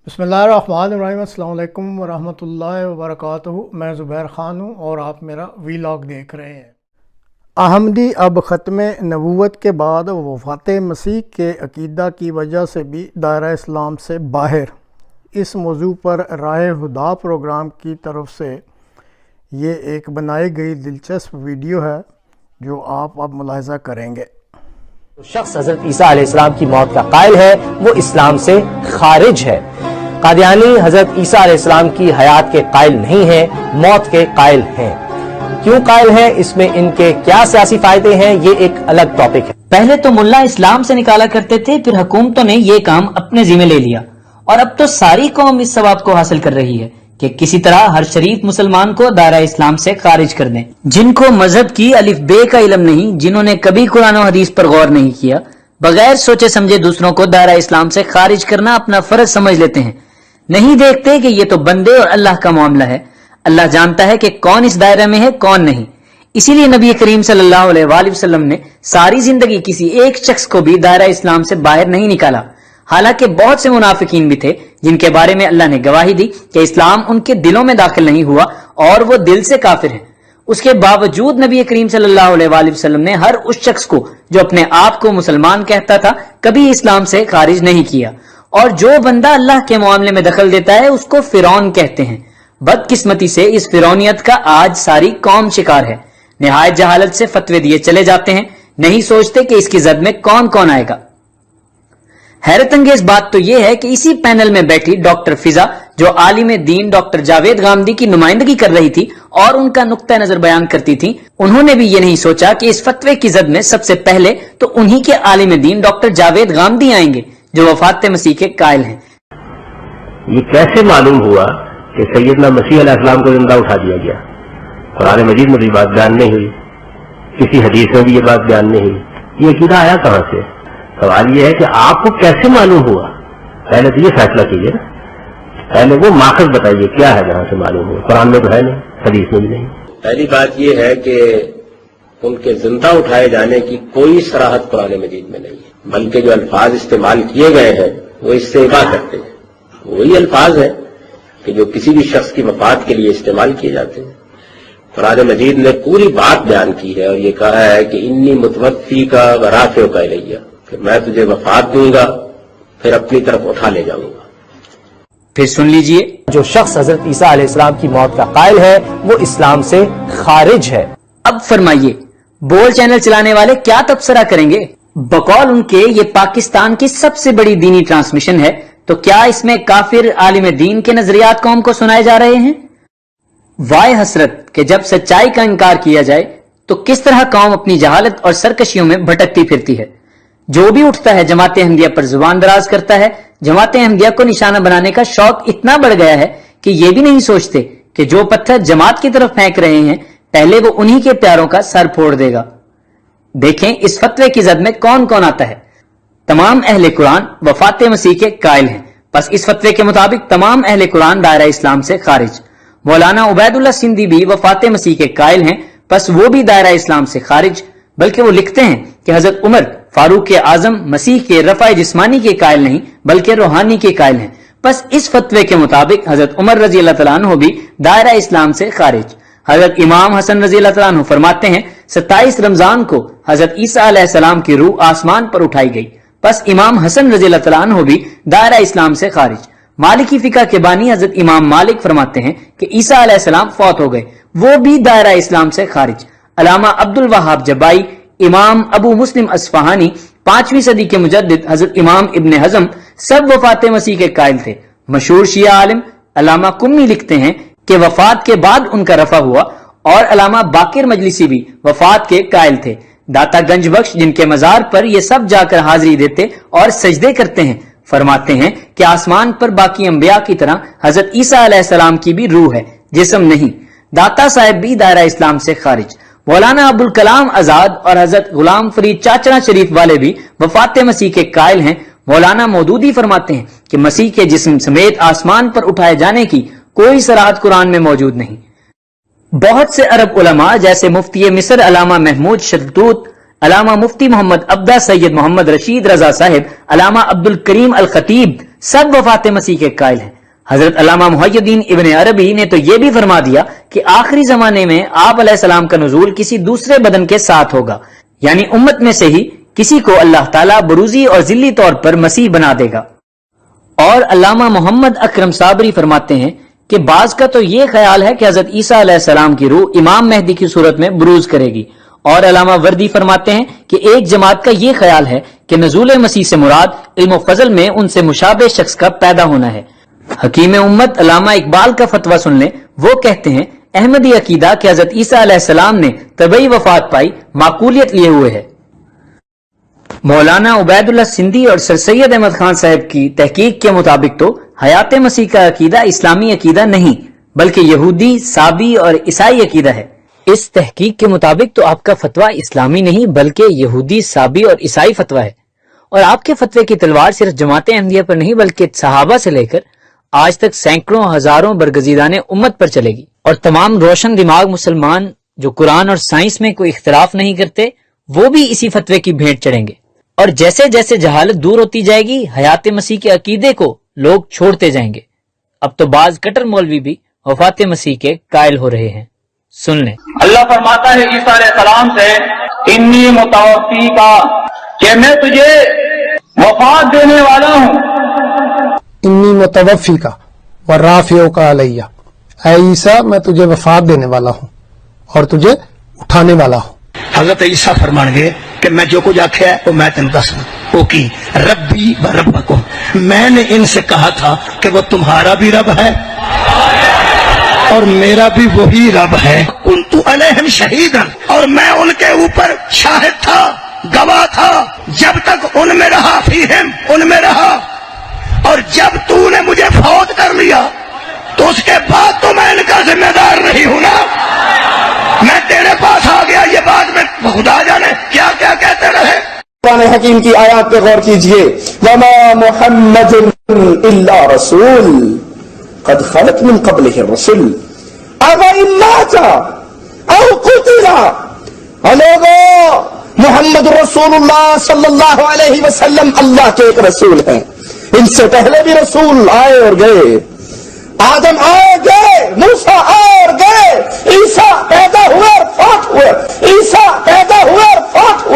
बिस्मिल्लाहिर्रहमानिर्रहीम। अस्सलाम वालेकुम वरहमतुल्लाहि वबरकातुहू। मैं ज़ुबैर ख़ान हूँ और आप मेरा वीलॉग देख रहे हैं। अहमदी अब ख़त्म नबूवत के बाद वफ़ात मसीह के अक़ीदा की वजह से भी दायरा इस्लाम से बाहर, इस मौजू पर राह हुदा प्रोग्राम की तरफ से ये एक बनाई गई दिलचस्प वीडियो है जो आप अब मुलाहिज़ा करेंगे। जो शख्स हजरत ईसा अलैहिस्सलाम की मौत का कायल है वो इस्लाम से खारिज है। कादियानी हजरत ईसा अलैहिस्सलाम की हयात के कायल नहीं है, मौत के कायल हैं। क्यों कायल हैं, इसमें इनके क्या सियासी फायदे हैं, ये एक अलग टॉपिक है। पहले तो मुल्ला इस्लाम से निकाला करते थे, फिर हुकूमतों ने ये काम अपने जिम्मे ले लिया और अब तो सारी कौम इस सवाब को हासिल कर रही है कि किसी तरह हर शरीफ मुसलमान को दायरा इस्लाम से खारिज कर दें। जिनको मजहब की अलिफ बे का इल्म नहीं, जिन्होंने कभी कुरान और हदीस पर गौर नहीं किया, बगैर सोचे समझे दूसरों को दायरा इस्लाम से खारिज करना अपना फर्ज समझ लेते हैं। नहीं देखते कि ये तो बंदे और अल्लाह का मामला है। अल्लाह जानता है कि कौन इस दायरे में है, कौन नहीं। इसीलिए नबी करीम सल्लल्लाहु अलैहि वसल्लम ने सारी जिंदगी किसी एक शख्स को भी दायरा इस्लाम से बाहर नहीं निकाला। हालांकि बहुत से मुनाफिकीन भी थे जिनके बारे में अल्लाह ने गवाही दी कि इस्लाम उनके दिलों में दाखिल नहीं हुआ और वो दिल से काफिर हैं। उसके बावजूद नबी करीम सल्लल्लाहु अलैहि वसल्लम ने हर उस शख्स को जो अपने आप को मुसलमान कहता था कभी इस्लाम से खारिज नहीं किया। और जो बंदा अल्लाह के मामले में दखल देता है उसको फिरौन कहते हैं। बदकिस्मती से इस फिरौनियत का आज सारी कौम शिकार है। निहायत जहालत से फतवे दिए चले जाते हैं, नहीं सोचते कि इसकी जद में कौन कौन आएगा। हैरत अंगेज बात तो यह है कि इसी पैनल में बैठी डॉक्टर फिजा, जो आलिम दीन डॉक्टर जावेद गामदी की नुमाइंदगी कर रही थी और उनका नुक्ता नजर बयान करती थी, उन्होंने भी ये नहीं सोचा कि इस फतवे की जद में सबसे पहले तो उन्हीं के आलिम दीन डॉक्टर जावेद गामदी आएंगे जो वफात मसीह के कायल हैं। ये कैसे मालूम हुआ कि सैयदना मसीह अलैहिस्सलाम को जिंदा उठा दिया गया? कुरान मजीद में भी बात बयान नहीं हुई, किसी हदीस में भी ये बात बयान नहीं हुई। ये अकीदा आया कहां से? सवाल ये है कि आपको कैसे मालूम हुआ? पहले तो ये फैसला कीजिए ना, पहले वो माखज बताइए क्या है जहां से मालूम हुआ। कुरान में तो है नहीं, हदीस में भी नहीं। पहली बात ये है कि उनके जिंदा उठाए जाने की कोई सराहत कुरान मजीद में नहीं है, बल्कि जो अल्फाज इस्तेमाल किए गए हैं वो इससे इबा करते हैं। वही अल्फाज हैं कि जो किसी भी शख्स की वफात के लिए इस्तेमाल किए जाते हैं। कुरान मजीद ने पूरी बात बयान की है और ये कहा है कि इन्नी मुतवफ़ी का वराफ़िउ का इलैया, कि मैं तुझे वफात दूंगा फिर अपनी तरफ उठा ले जाऊंगा। फिर सुन लीजिए, जो शख्स हजरत ईसा अलैहिस्सलाम की मौत का कायल है वो इस्लाम से खारिज है। अब फरमाइए, बोल चैनल चलाने वाले क्या तबसरा करेंगे? बकौल उनके ये पाकिस्तान की सबसे बड़ी दीनी ट्रांसमिशन है, तो क्या इसमें काफिर आलिम दीन के नजरियात कौम को सुनाए जा रहे हैं? वाय हसरत कि जब सच्चाई का इनकार किया जाए तो किस तरह कौम अपनी जहालत और सरकशियों में भटकती फिरती है। जो भी उठता है जमात अहमदिया पर जुबान दराज करता है। जमात अहमदिया को निशाना बनाने का शौक इतना बढ़ गया है कि ये भी नहीं सोचते कि जो पत्थर जमात की तरफ फेंक रहे हैं पहले वो उन्हीं के प्यारों का सर फोड़ देगा। देखें इस फतवे की जद में कौन कौन आता है। तमाम अहले कुरान वफात मसीह के कायल हैं, बस इस फतवे के मुताबिक तमाम अहले कुरान दायरा इस्लाम से खारिज। मौलाना उबैदुल्लाह सिंधी भी वफात मसीह के कायल हैं, बस वो भी दायरा इस्लाम से खारिज। बल्कि वो लिखते हैं कि हजरत उमर फारूक आजम मसीह के रफ़ा जिस्मानी के कायल नहीं बल्कि रूहानी के कायल हैं। बस इस फतवे के मुताबिक हजरत उमर रजी अल्लाह तआला अन्हु भी दायरा इस्लाम से खारिज। हजरत इमाम हसन रजी अल्लाह तआला अन्हु फरमाते हैं 27 रमजान को हजरत ईसा अलैहिस्सलाम की रूह आसमान पर उठाई गई। बस इमाम हसन रजी अल्लाह तआला अन्हु भी दायरा इस्लाम से खारिज। मालिकी फिका के बानी हजरत इमाम मालिक फरमाते हैं कि ईसा अलैहिस्सलाम फौत हो गए, वो भी दायरा इस्लाम से खारिज। अलामा अब्दुल वहाब जबाई, इमाम अबू मुस्लिम अस्फहानी, 5वीं सदी के मुजद्दिद हजरत इमाम इब्न हजम सब वफात मसीह के कायल थे। मशहूर शिया आलिम अलामा कुम्मी लिखते हैं कि वफात के बाद उनका रफा हुआ और अलामा बाकिर मजलिसी भी वफात के कायल थे। दाता गंज बख्श जिनके मजार पर ये सब जाकर हाजिरी देते और सजदे करते हैं, फरमाते हैं कि आसमान पर बाकी अंबिया की तरह हजरत ईसा अलैहिस्सलाम की भी रूह है, जिस्म नहीं। दाता साहब भी दायरा इस्लाम से खारिज। मौलाना अबुल कलाम आजाद और हजरत गुलाम फरीद चाचरा शरीफ वाले भी वफात मसीह के कायल हैं। मौलाना मौदूदी फरमाते हैं कि मसीह के जिस्म समेत आसमान पर उठाए जाने की कोई सराहत कुरान में मौजूद नहीं। बहुत से अरब उलमा जैसे मुफ्ती मिस्र अलामा महमूद शतूत, अलामा मुफ्ती मोहम्मद अब्दा सैयद मोहम्मद रशीद रजा साहिब, अलामा अब्दुल करीम अल खतीब सब वफात मसीह के कायल हैं। हजरत अल्लामा मुहय्यद्दीन इब्न अरबी ने तो ये भी फरमा दिया कि आखिरी जमाने में आप अलैहिस्सलाम का नुज़ूल किसी दूसरे बदन के साथ होगा, यानी उम्मत में से ही किसी को अल्लाह ताला बरूजी और जिल्ली तौर पर मसीह बना देगा। और अल्लामा मोहम्मद अकरम साबरी फरमाते हैं कि बाज का तो ये ख्याल है कि हजरत ईसा अलैहिस्सलाम की रूह इमाम मेहदी की सूरत में बुरूज करेगी। और अल्लामा वर्दी फरमाते हैं कि एक जमात का ये ख्याल है कि नज़ूल मसीह से मुराद इल्म फजल में उनसे मुशाबे शख्स का पैदा होना है। हकीम उम्मत अल्लामा इकबाल का फतवा सुन लें, वो कहते हैं अहमदी अकीदा कि हजरत ईसा अलैहिस्सलाम ने तबई वफात पाई, माकूलियत लिए हुए है। मौलाना उबैदुल्लाह सिंधी और सर सैयद अहमद खान साहब की तहकीक के मुताबिक तो हयात मसीह का अकीदा इस्लामी अकीदा नहीं बल्कि यहूदी, साबी और ईसाई अकीदा है। इस तहकीक के मुताबिक तो आपका फतवा इस्लामी नहीं बल्कि यहूदी, साबी और ईसाई फतवा है। और आपके फतवे की तलवार सिर्फ जमात अहमदिया पर नहीं बल्कि सहाबा से लेकर आज तक सैकड़ों हजारों बरगजीदाने उम्मत पर चलेगी। और तमाम रोशन दिमाग मुसलमान जो कुरान और साइंस में कोई इख्तिलाफ नहीं करते वो भी इसी फतवे की भेंट चढ़ेंगे। और जैसे जैसे जहालत दूर होती जाएगी हयात मसीह के अकीदे को लोग छोड़ते जाएंगे। अब तो बाज कट्टर मौलवी भी वफात मसीह के कायल हो रहे हैं। सुन लें। अल्लाह फरमाता है ईसा अलैहिस्सलाम से, इन्नी मुतवफ़्फ़ी का, कि मैं तुझे वफात देने वाला हूँ। इन्नी मुतवफ़्फ़ी का व राफ़िओ का अलैया, ऐ ईसा मैं तुझे वफात देने वाला हूँ और तुझे उठाने वाला हूँ। हजरत ईसा फरमानगे कि मैं जो कुछ आख्या है वो मैं तेन दस वो की रब्बी व रब्बकुम, मैंने इनसे कहा था कि वो तुम्हारा भी रब है और मेरा भी वही रब है। कुन्तु अलैहिम शहीदन, और मैं उनके ऊपर शाहिद था, गवाह था, जब तक उनमें रहा, फीहिम उनमें रहा। और जब तूने मुझे फौत कर लिया तो उसके बाद तो मैं इनका जिम्मेदार नहीं हूं ना, मैं तेरे पास आ गया। ये बात में खुदा जाने क्या क्या कहते रहे। कुरान हकीम की आयत पे गौर कीजिए, वमा मुहम्मदुन इल्ला रसूल कद खलत मिन क़ब्लिहि रसूल अवा इल्लाता औ कुतिला। लोगों, मोहम्मद रसूलुल्लाह सल्लल्लाहु अलैहि वसल्लम अल्लाह के एक रसूल हैं। इनसे पहले भी रसूल आए और गए, आदम आए गए, मूसा आए और गए, ईसा पैदा हुए और फौत हुए, ईसा पैदा हुए और फौत हुए।